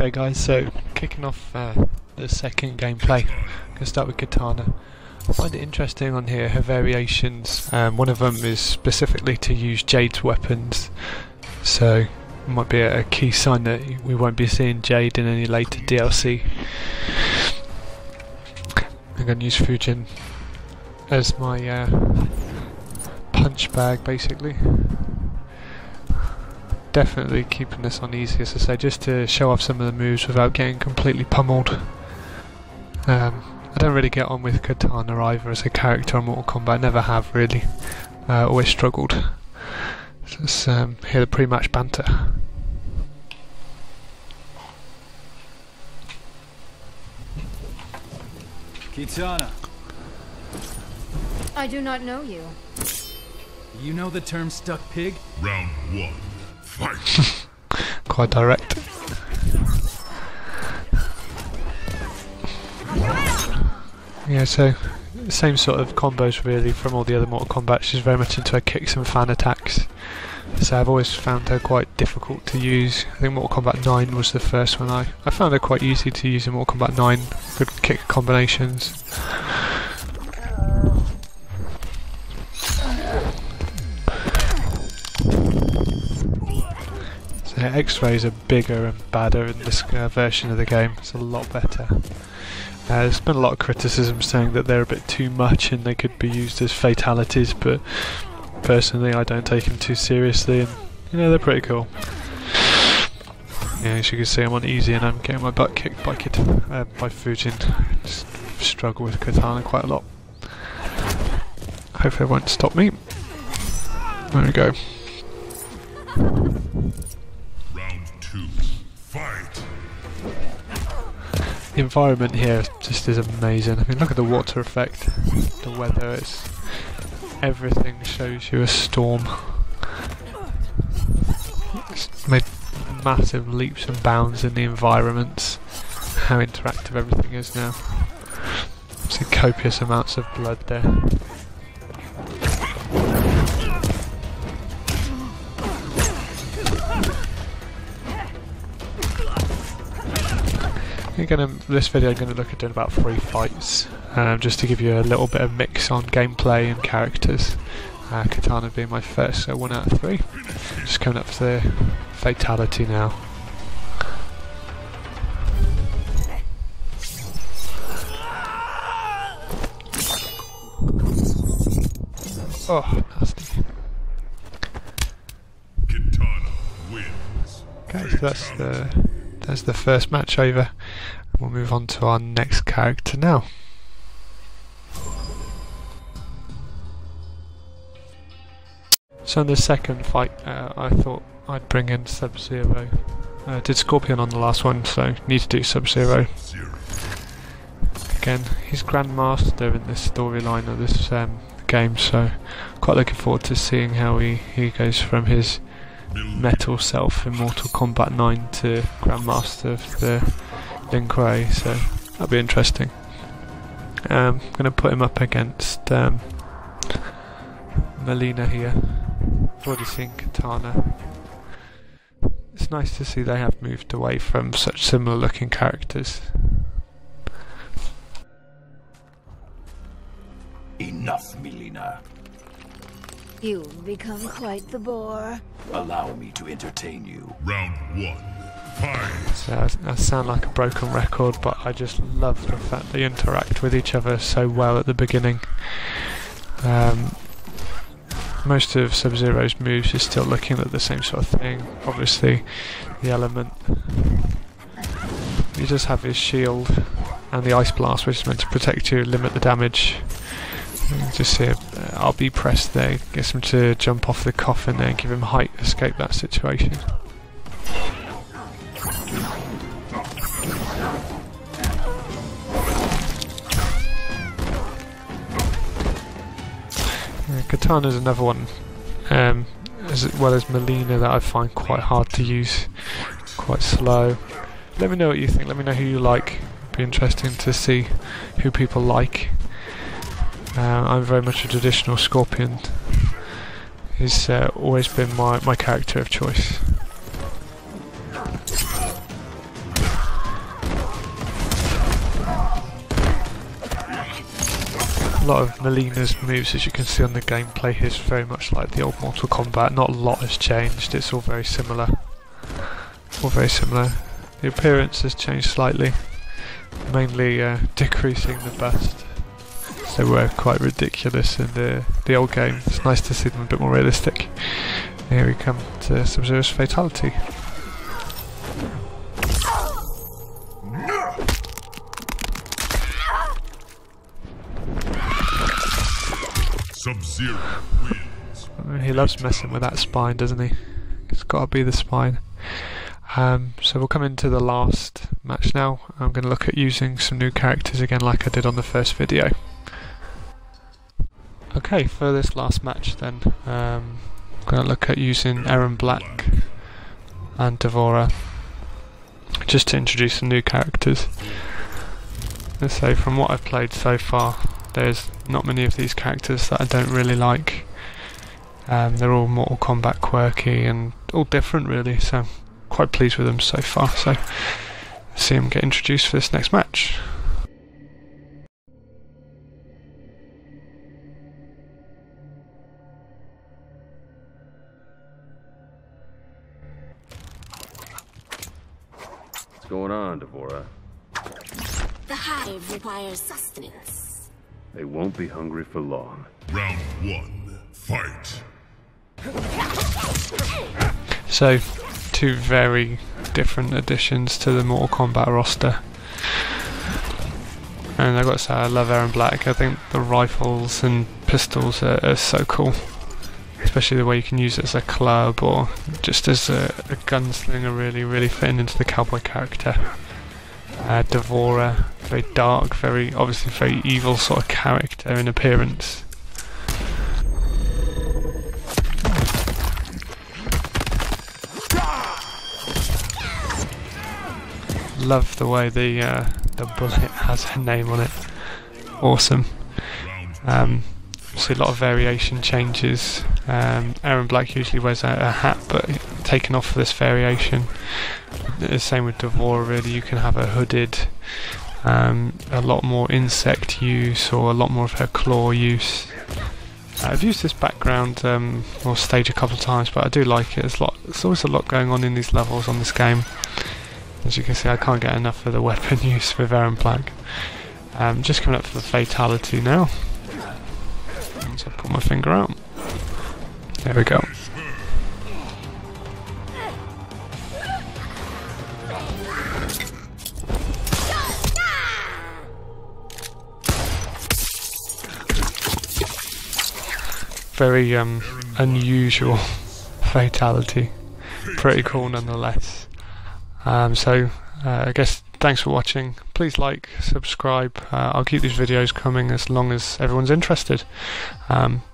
Okay guys, so kicking off the second gameplay, I'm going to start with Kitana. I find it interesting on here, her variations. One of them is specifically to use Jade's weapons, so it might be a key sign that we won't be seeing Jade in any later DLC. I'm going to use Fujin as my punch bag basically. Definitely keeping this on easy, as I say, just to show off some of the moves without getting completely pummeled. I don't really get on with Kitana either as a character in Mortal Kombat, never have really. Always struggled. Let's hear the pre-match banter. Kitana. I do not know you. You know the term stuck pig? Round one. Fight. Quite direct. Yeah, so same sort of combos really from all the other Mortal Kombat. She's very much into her kicks and fan attacks. So I've always found her quite difficult to use. I think Mortal Kombat 9 was the first one I found her quite easy to use in Mortal Kombat 9. Good kick combinations. So X-rays are bigger and badder in this version of the game. It's a lot better. There's been a lot of criticism saying that they're a bit too much and they could be used as fatalities, but personally I don't take them too seriously, and you know, they're pretty cool. Yeah, as you can see I'm on easy and I'm getting my butt kicked by Fujin. Just struggle with Kitana quite a lot. Hopefully it won't stop me. There we go. Round two. Fight. The environment here just is amazing. I mean, look at the water effect, the weather, everything shows you a storm. It's made massive leaps and bounds in the environments, how interactive everything is now. See copious amounts of blood there. This video I'm going to look at doing about 3 fights, just to give you a little bit of mix on gameplay and characters. Kitana being my first, so 1 out of 3. Just coming up for the fatality now. Oh, nasty. Kitana wins. Okay, so that's the first match over. We'll move on to our next character now. So in the second fight, I thought I'd bring in Sub-Zero. Did Scorpion on the last one, so need to do Sub-Zero. Again, he's Grandmaster in this storyline of this game, so quite looking forward to seeing how he goes from his metal self in Mortal Kombat 9 to Grandmaster of the Lin Kuei, so that'll be interesting. I'm going to put him up against Melina here. I've already seen Kitana. It's nice to see they have moved away from such similar looking characters. Enough, Melina. You've become quite the bore. Allow me to entertain you. Round one. Fight. So I sound like a broken record, but I just love the fact they interact with each other so well at the beginning. Most of Sub-Zero's moves is still looking at the same sort of thing. Obviously, the element. You just have his shield and the ice blast, which is meant to protect you, limit the damage. Just see RB press there, gets him to jump off the coffin there and give him height, escape that situation. Kitana's another one, as well as Melina, that I find quite hard to use, quite slow. Let me know what you think, let me know who you like. It'd be interesting to see who people like. I'm very much a traditional Scorpion. He's always been my character of choice. A lot of Melina's moves, as you can see on the gameplay, is very much like the old Mortal Kombat. Not a lot has changed, it's all very similar. All very similar. The appearance has changed slightly, mainly decreasing the bust. They were quite ridiculous in the old game. It's nice to see them a bit more realistic. Here we come to Sub-Zero's fatality. Sub-Zero wins. He loves messing with that spine, doesn't he? It's got to be the spine. So we'll come into the last match now. I'm going to look at using some new characters again like I did on the first video. Okay, for this last match then, I'm going to look at using Erron Black and Devora, just to introduce some new characters. Let's say from what I've played so far, there's not many of these characters that I don't really like. They're all Mortal Kombat quirky and all different really, so I'm quite pleased with them so far. So let's see them get introduced for this next match. What's going on, Devora? The hive requires sustenance. They won't be hungry for long. Round 1, fight. So, two very different additions to the Mortal Kombat roster. And I've got to say, I love Erron Black. I think the rifles and pistols are so cool. Especially the way you can use it as a club or just as a gunslinger, really fitting into the cowboy character. Devora, very dark, obviously very evil sort of character in appearance. Love the way the bullet has her name on it. Awesome. See a lot of variation changes. Erron Black usually wears a hat, but taken off for this variation. The same with Devora, really. You can have a hooded, a lot more insect use, or a lot more of her claw use. I've used this background or stage a couple of times, but I do like it. There's always a lot going on in these levels on this game. As you can see, I can't get enough of the weapon use with Erron Black. Just coming up for the fatality now. So I put my finger out. There we go. Very unusual fatality. Pretty cool nonetheless. I guess thanks for watching. Please like, subscribe. I'll keep these videos coming as long as everyone's interested.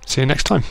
See you next time.